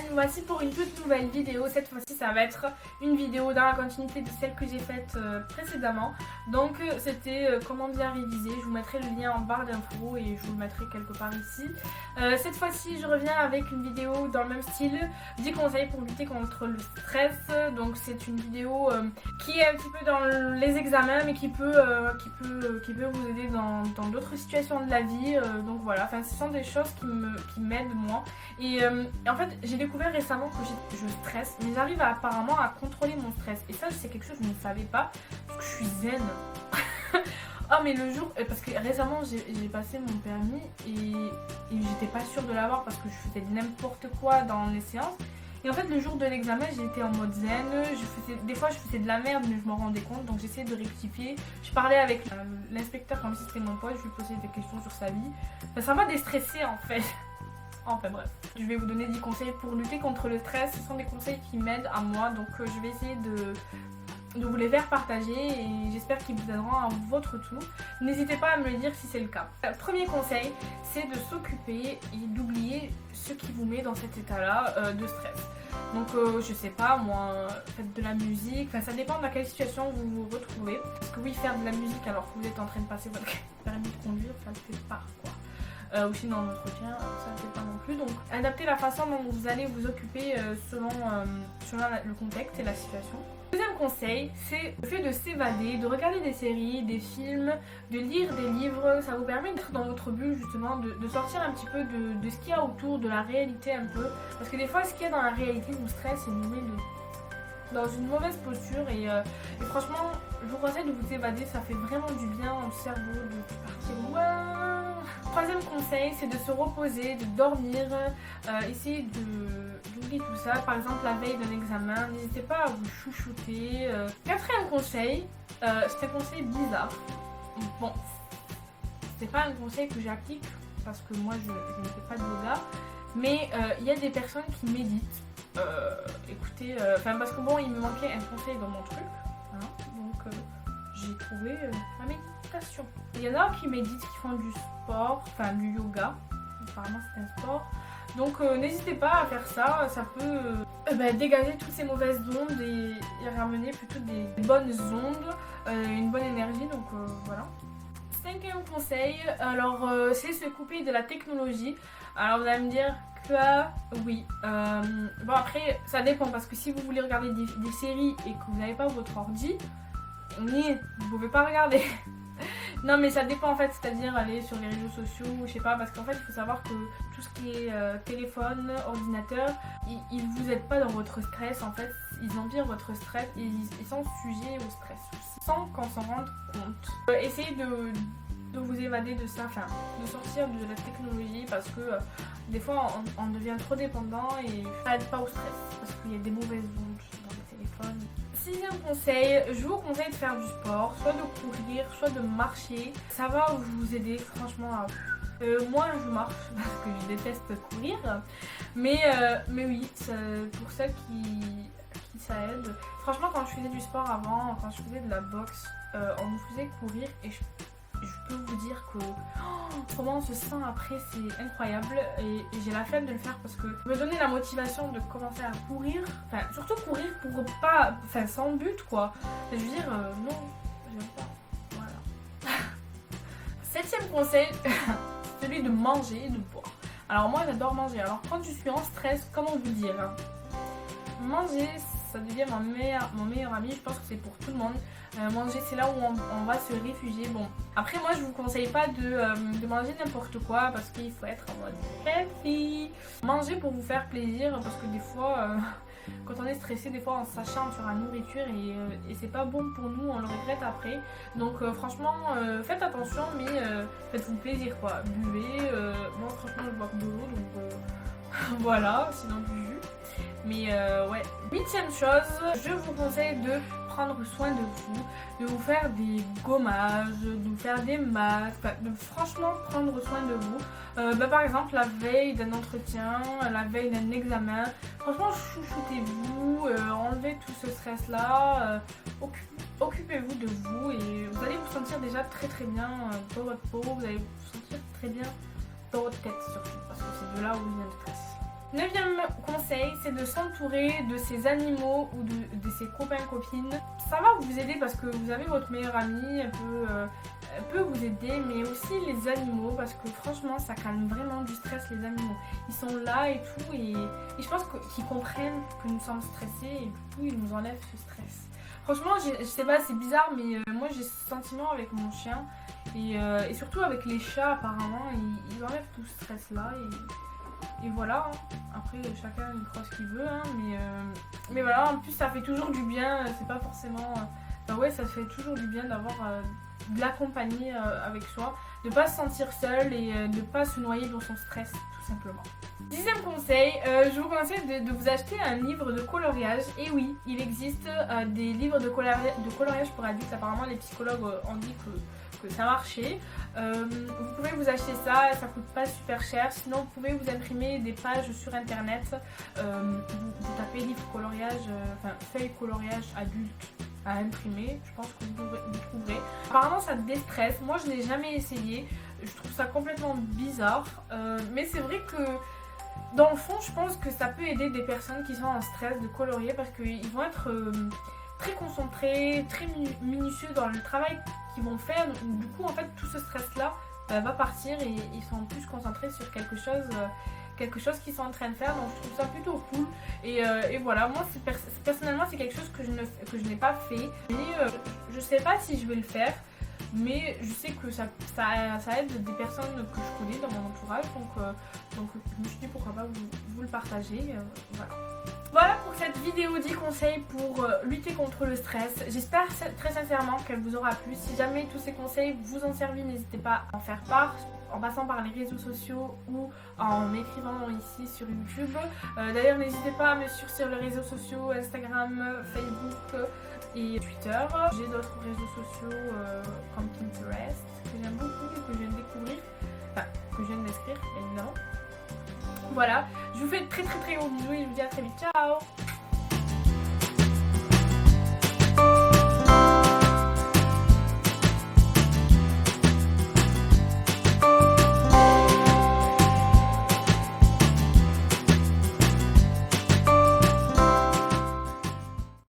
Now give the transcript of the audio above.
nous voici pour une toute nouvelle vidéo. Cette fois-ci ça va être une vidéo dans la continuité de celle que j'ai faite précédemment. Donc c'était comment bien réviser. Je vous mettrai le lien en barre d'infos et je vous le mettrai quelque part ici. Cette fois-ci je reviens avec une vidéo dans le même style, 10 conseils pour lutter contre le stress. Donc c'est une vidéo qui est un petit peu dans les examens mais qui peut vous aider dans d'autres situations de la vie. Donc voilà, enfin ce sont des choses qui m'aident moi. Et en fait j'ai découvert récemment que je stresse, mais j'arrive apparemment à contrôler mon stress. Et ça c'est quelque chose que je ne savais pas, parce que je suis zen. Oh mais le jour, parce que récemment j'ai passé mon permis et j'étais pas sûre de l'avoir parce que je faisais n'importe quoi dans les séances. Et en fait le jour de l'examen j'étais en mode zen, des fois je faisais de la merde mais je m'en rendais compte, donc j'essayais de rectifier. Je parlais avec l'inspecteur comme si c'était mon pote, je lui posais des questions sur sa vie. Enfin, ça m'a déstressée en fait. Enfin bref, je vais vous donner 10 conseils pour lutter contre le stress. Ce sont des conseils qui m'aident à moi, donc je vais essayer de vous les faire partager et j'espère qu'ils vous aideront à votre tour. N'hésitez pas à me le dire si c'est le cas. Premier conseil, c'est de s'occuper et d'oublier ce qui vous met dans cet état-là de stress. Donc je sais pas moi, faites de la musique, enfin ça dépend dans quelle situation vous vous retrouvez. Parce que oui, faire de la musique alors que vous êtes en train de passer votre permis de conduire, ça ne fait pas quoi. Ou sinon en entretien, ça ne fait pas non plus. Donc adaptez la façon dont vous allez vous occuper selon le contexte et la situation. Deuxième conseil, c'est le fait de s'évader, de regarder des séries, des films, de lire des livres. Ça vous permet d'être dans votre bulle justement, de sortir un petit peu de ce qu'il y a autour, de la réalité un peu. Parce que des fois ce qu'il y a dans la réalité nous stresse et nous met dans une mauvaise posture et franchement je vous conseille de vous évader, ça fait vraiment du bien au cerveau de partir loin. Troisième conseil, c'est de se reposer, de dormir, essayer d'oublier tout ça. Par exemple la veille d'un examen, n'hésitez pas à vous chouchouter. Quatrième conseil, c'est un conseil bizarre. Bon, c'est pas un conseil que j'applique parce que moi je ne fais pas de yoga, mais il y a des personnes qui méditent. Écoutez, parce que bon il me manquait un conseil dans mon truc, hein, donc j'ai trouvé la méditation. Il y en a qui méditent, qui font du sport, enfin du yoga, apparemment c'est un sport, donc n'hésitez pas à faire ça, ça peut dégager toutes ces mauvaises ondes et ramener plutôt des bonnes ondes, une bonne énergie, donc voilà. Cinquième conseil, alors c'est se couper de la technologie. Alors vous allez me dire que oui, bon après ça dépend parce que si vous voulez regarder des séries et que vous n'avez pas votre ordi, vous pouvez pas regarder. Non mais ça dépend en fait, c'est-à-dire aller sur les réseaux sociaux, je sais pas, parce qu'en fait il faut savoir que tout ce qui est téléphone, ordinateur, ils vous aident pas dans votre stress en fait, ils empirent votre stress et ils sont sujets au stress aussi, sans qu'on s'en rende compte. Essayez de vous évader de ça, enfin de sortir de la technologie parce que des fois on devient trop dépendant et ça aide pas au stress parce qu'il y a des mauvaises ondes dans le téléphone. Sixième conseil, je vous conseille de faire du sport, soit de courir, soit de marcher. Ça va vous aider franchement à... moi je marche parce que je déteste courir, mais oui, pour ça qui ça aide. Franchement quand je faisais du sport avant, quand je faisais de la boxe, on me faisait courir et je peux vous dire que comment on se sent après, c'est incroyable et j'ai la flemme de le faire parce que me donner la motivation de commencer à courir, enfin surtout courir pour pas, enfin sans but quoi. Je veux dire non, j'aime pas. Voilà. Septième conseil, celui de manger et de boire. Alors moi j'adore manger. Alors quand je suis en stress, comment vous dire, manger ça devient mon meilleur ami, je pense que c'est pour tout le monde. Manger c'est là où on va se réfugier. Bon après moi je vous conseille pas de manger n'importe quoi parce qu'il faut être en mode healthy. Manger pour vous faire plaisir parce que des fois quand on est stressé, des fois on s'acharne sur la nourriture et c'est pas bon pour nous, on le regrette après. Donc franchement faites attention mais faites-vous plaisir quoi. Buvez, moi franchement je bois que de l'eau donc voilà, sinon du jus. Mais ouais. Huitième chose, je vous conseille de prendre soin de vous faire des gommages, de vous faire des masques, de franchement prendre soin de vous. Par exemple la veille d'un entretien, la veille d'un examen, franchement chouchoutez-vous, enlevez tout ce stress là, occupez-vous de vous et vous allez vous sentir déjà très très bien dans votre peau, vous allez vous sentir très bien dans votre tête surtout parce que c'est de là où vient le stress. Neuvième conseil, c'est de s'entourer de ses animaux ou de ses copains-copines. Ça va vous aider parce que vous avez votre meilleure amie, elle peut vous aider, mais aussi les animaux parce que franchement ça calme vraiment du stress les animaux. Ils sont là et tout et je pense qu'ils comprennent que nous sommes stressés et du coup ils nous enlèvent ce stress. Franchement je sais pas, c'est bizarre mais moi j'ai ce sentiment avec mon chien et surtout avec les chats apparemment, ils enlèvent tout ce stress là et voilà, hein. Après chacun il croit ce qu'il veut, hein, mais voilà, en plus ça fait toujours du bien, c'est pas forcément... Bah ouais, ça fait toujours du bien d'avoir de la compagnie avec soi, de pas se sentir seul et de pas se noyer dans son stress tout simplement. Dixième conseil, je vous conseille de vous acheter un livre de coloriage. Et oui, il existe des livres de coloriage pour adultes, apparemment les psychologues ont dit que ça marchait. Vous pouvez vous acheter ça, ça coûte pas super cher. Sinon vous pouvez vous imprimer des pages sur internet, vous tapez livre coloriage, enfin feuille coloriage adulte à imprimer, je pense que vous trouverez. Apparemment ça déstresse, moi je n'ai jamais essayé, je trouve ça complètement bizarre, mais c'est vrai que dans le fond je pense que ça peut aider des personnes qui sont en stress de colorier parce qu'ils vont être très concentrés, très minutieux dans le travail qu'ils vont faire. Du coup en fait tout ce stress là va partir et ils sont plus concentrés sur quelque chose qu'ils sont en train de faire, donc je trouve ça plutôt cool et voilà, moi personnellement c'est quelque chose que je n'ai pas fait, mais je sais pas si je vais le faire, mais je sais que ça aide des personnes que je connais dans mon entourage, donc je me suis dit pourquoi pas vous le partager, voilà. Voilà pour cette vidéo 10 conseils pour lutter contre le stress. J'espère très sincèrement qu'elle vous aura plu. Si jamais tous ces conseils vous ont servi, n'hésitez pas à en faire part en passant par les réseaux sociaux ou en m'écrivant ici sur YouTube. D'ailleurs n'hésitez pas à me suivre sur les réseaux sociaux Instagram, Facebook et Twitter. J'ai d'autres réseaux sociaux comme Pinterest que j'aime beaucoup et que je viens de découvrir, enfin que je viens de décrire évidemment. Voilà, je vous fais de très gros bisous et je vous dis à très vite, ciao.